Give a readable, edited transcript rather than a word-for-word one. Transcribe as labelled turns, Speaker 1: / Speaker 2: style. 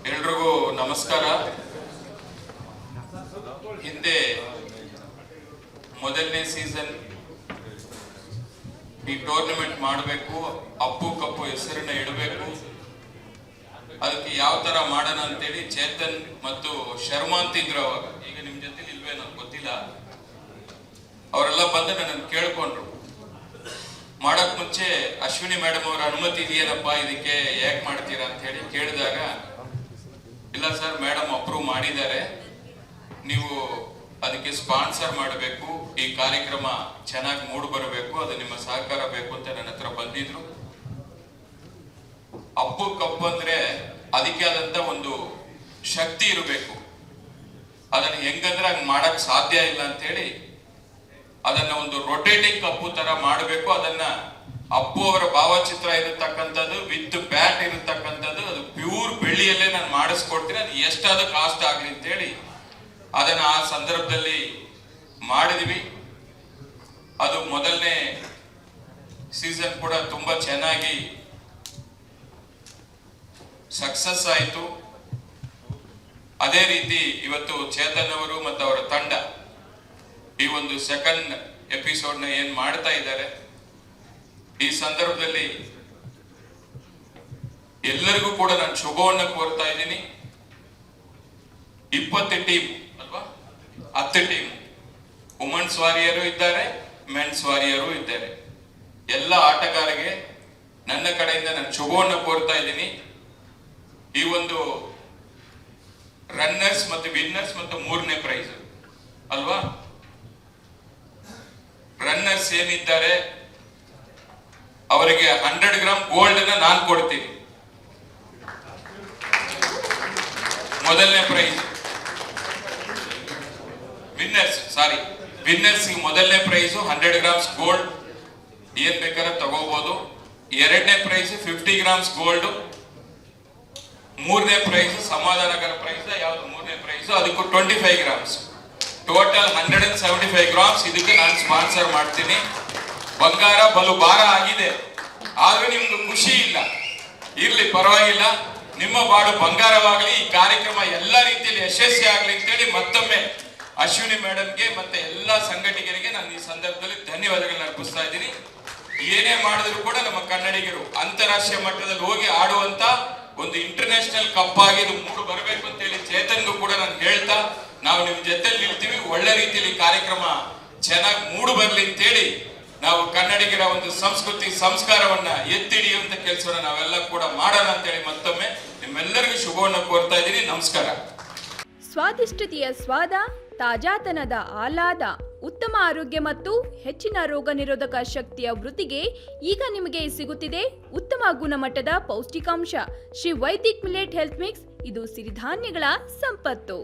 Speaker 1: ಎಲ್ರಿಗೂ ನಮಸ್ಕಾರ. ಹಿಂದೆ ಮೊದಲನೇ ಸೀಸನ್ ಈ ಟೂರ್ನಮೆಂಟ್ ಮಾಡಬೇಕು, ಅಪ್ಪು ಕಪ್ಪು ಹೆಸರನ್ನ ಇಡಬೇಕು, ಅದಕ್ಕೆ ಯಾವ ತರ ಮಾಡೋಣ ಅಂತೇಳಿ ಚೇತನ್ ಮತ್ತು ಶರ್ಮಾ ಅಂತಿದ್ರು. ಅವಾಗ ಈಗ ನಿಮ್ ಜೊತೆ ಇಲ್ವೇ ನನಗೆ ಗೊತ್ತಿಲ್ಲ. ಅವರೆಲ್ಲ ಬಂದು ನನ್ನನ್ನು ಕೇಳ್ಕೊಂಡ್ರು. ಮಾಡಕ್ ಮುಂಚೆ ಅಶ್ವಿನಿ ಮೇಡಮ್ ಅವರ ಅನುಮತಿ ಇದೆಯೇನಪ್ಪ ಇದಕ್ಕೆ, ಯಾಕೆ ಮಾಡ್ತೀರಾ ಅಂತ ಹೇಳಿ ಕೇಳಿದಾಗ, ಇಲ್ಲ ಸರ್ ಮೇಡಮ್ ಅಪ್ರೂವ್ ಮಾಡಿದ್ದಾರೆ, ನೀವು ಅದಕ್ಕೆ ಸ್ಪಾನ್ಸರ್ ಮಾಡಬೇಕು, ಈ ಕಾರ್ಯಕ್ರಮ ಚೆನ್ನಾಗಿ ಮೂಡ್ ಬರಬೇಕು, ಅದು ನಿಮ್ಮ ಸಹಕಾರ ಬೇಕು ಅಂತ ನನ್ನ ಹತ್ರ ಬಂದಿದ್ರು. ಅಪ್ಪು ಕಪ್ಪು ಅಂದ್ರೆ ಅದಕ್ಕೆ ಆದಂತ ಒಂದು ಶಕ್ತಿ ಇರಬೇಕು. ಅದನ್ನ ಹೆಂಗಂದ್ರೆ ಹಂಗ್ ಮಾಡಕ್ ಸಾಧ್ಯ ಇಲ್ಲ ಅಂತ ಹೇಳಿ ಅದನ್ನ ಒಂದು ರೊಟೇಟಿಂಗ್ ಕಪ್ಪು ತರ ಮಾಡಬೇಕು. ಅದನ್ನ ಅಪ್ಪು ಅವರ ಭಾವಚಿತ್ರ ಇರತಕ್ಕಂಥದ್ದು ವಿತ್ ಬ್ಯಾಟ್ ಇರತಕ್ಕಂಥದ್ದು, ಅದು ಪ್ಯೂರ್ ಬೆಳ್ಳಿಯಲ್ಲೇ ನಾನು ಮಾಡಿಸ್ಕೊಡ್ತೀನಿ, ಅದು ಎಷ್ಟಾದ ಕಾಸ್ಟ್ ಆಗ್ಲಿ ಅಂತ ಹೇಳಿ ಅದನ್ನ ಆ ಸಂದರ್ಭದಲ್ಲಿ ಮಾಡಿದ್ವಿ. ಅದು ಮೊದಲನೇ ಸೀಸನ್ ಕೂಡ ತುಂಬಾ ಚೆನ್ನಾಗಿ ಸಕ್ಸಸ್ ಆಯಿತು. ಅದೇ ರೀತಿ ಇವತ್ತು ಚೇತನ್ ಅವರು ಮತ್ತು ಅವರ ತಂಡ ಈ ಒಂದು ಸೆಕೆಂಡ್ ಎಪಿಸೋಡ್ನ ಏನ್ ಮಾಡ್ತಾ ಇದ್ದಾರೆ, ಈ ಸಂದರ್ಭದಲ್ಲಿ ಎಲ್ಲರಿಗೂ ಕೂಡ ನಾನು ಶುಭವನ್ನು ಕೋರ್ತಾ ಇದ್ದೀನಿ. 20 ಟೀಮ್ ಅಲ್ವಾ, 10 ಟೀಮ್, ವುಮೆನ್ಸ್ ವಾರಿಯರು ಇದ್ದಾರೆ, ಮೆನ್ಸ್ ವಾರಿಯರು ಇದ್ದಾರೆ. ಎಲ್ಲ ಆಟಗಾರರಿಗೆ ನನ್ನ ಕಡೆಯಿಂದ ನಾನು ಶುಭವನ್ನು ಕೋರ್ತಾ ಇದ್ದೀನಿ. ಈ ಒಂದು ರನ್ನರ್ಸ್ ಮತ್ತು ವಿನ್ನರ್ಸ್ ಮತ್ತು 3ನೇ ಪ್ರೈಸ್ ಅಲ್ವಾ, ರನ್ನರ್ಸ್ ಏನಿದ್ದಾರೆ ಅವರಿಗೆ 100 ಗ್ರಾಮ್ ಗೋಲ್ಡ್ ಅನ್ನ ನಾನು ಕೊಡ್ತೀನಿ. ಮೊದಲನೇ ಪ್ರೈಸ್ ವಿನ್ನರ್ಸ್ ಮೊದಲನೇ ಪ್ರೈಸ್ 100 ಗ್ರಾಮ್ಸ್ ಗೋಲ್ಡ್, ಏನ್ ಬೇಕಾದ್ರೆ ತಗೋಬಹುದು. 2ನೇ ಪ್ರೈಸ್ 50 ಗ್ರಾಮ್ಸ್ ಗೋಲ್ಡ್. 3ನೇ ಪ್ರೈಸ್ ಸಮಾಧಾನಕರ ಪ್ರೈಸ್. ಯಾವ್ದು 3ನೇ ಪ್ರೈಸ್? ಅದಕ್ಕೂ 25 ಗ್ರಾಮ್ಸ್. ಟೋಟಲ್ 175 ಗ್ರಾಮ್ಸ್ ಇದಕ್ಕೆ ನಾನು ಸ್ಪಾನ್ಸರ್ ಮಾಡ್ತೀನಿ. ಬಂಗಾರ ಬಲು ಭಾರ ಆಗಿದೆ, ಆದ್ರೆ ನಿಮ್ದು ಖುಷಿ ಇಲ್ಲ, ಇರ್ಲಿ ಪರವಾಗಿಲ್ಲ, ನಿಮ್ಮ ಬಾಡು ಬಂಗಾರವಾಗಲಿ, ಈ ಕಾರ್ಯಕ್ರಮ ಎಲ್ಲ ರೀತಿಯಲ್ಲಿ ಯಶಸ್ವಿ ಆಗ್ಲಿ ಅಂತೇಳಿ ಮತ್ತೊಮ್ಮೆ ಅಶ್ವಿನಿ ಮೇಡಮ್ಗೆ ಮತ್ತೆ ಎಲ್ಲಾ ಸಂಘಟಕರಿಗೆ ನಾನು ಈ ಸಂದರ್ಭದಲ್ಲಿ ಧನ್ಯವಾದಗಳನ್ನ ಅರ್ಪಿಸ್ತಾ ಇದ್ದೀನಿ. ಏನೇ ಮಾಡಿದ್ರು ಕೂಡ ನಮ್ಮ ಕನ್ನಡಿಗರು ಅಂತಾರಾಷ್ಟ್ರೀಯ ಮಟ್ಟದಲ್ಲಿ ಹೋಗಿ ಆಡುವಂತ ಒಂದು ಇಂಟರ್ನ್ಯಾಷನಲ್ ಕಪ್ ಆಗಿ ಇದು ಮೂಡು ಬರಬೇಕು ಅಂತ ಹೇಳಿ ಚೇತನ್ಗೂ ಕೂಡ ನಾನು ಹೇಳ್ತಾ, ನಾವು ನಿಮ್ ಜೊತೆಲಿ ನಿಲ್ತೀವಿ, ಒಳ್ಳೆ ರೀತಿಯಲ್ಲಿ ಕಾರ್ಯಕ್ರಮ ಚೆನ್ನಾಗಿ ಮೂಡು ಬರ್ಲಿ ಅಂತೇಳಿ ನಾವು ಕನ್ನಡಿಗರ ಒಂದು ಸಂಸ್ಕೃತಿ ಸಂಸ್ಕಾರವನ್ನ ಎತ್ತಿ ಹಿಡಿಯುವಂತ ಕೆಲಸವನ್ನ ನಾವೆಲ್ಲ ಕೂಡ ಮಾಡೋಣ ಅಂತೇಳಿ ಮತ್ತೊಮ್ಮೆ ನಿಮ್ಮೆಲ್ಲರಿಗೂ ಶುಭವನ್ನು ಕೋರ್ತಾ ಇದ್ದೀನಿ. ನಮಸ್ಕಾರ.
Speaker 2: ಸ್ವಾದಿಷ್ಟತೆಯ ಸ್ವಾದ, ತಾಜಾತನದ ಆಹ್ಲಾದ, ಉತ್ತಮ ಆರೋಗ್ಯ ಮತ್ತು ಹೆಚ್ಚಿನ ರೋಗ ನಿರೋಧಕ ಶಕ್ತಿಯ ವೃದ್ಧಿಗೆ ಈಗ ನಿಮಗೆ ಸಿಗುತ್ತಿದೆ ಉತ್ತಮ ಗುಣಮಟ್ಟದ ಪೌಷ್ಟಿಕಾಂಶ Shri Vaidik millet health mix. ಇದು ಸಿರಿಧಾನ್ಯಗಳ ಸಂಪತ್ತು.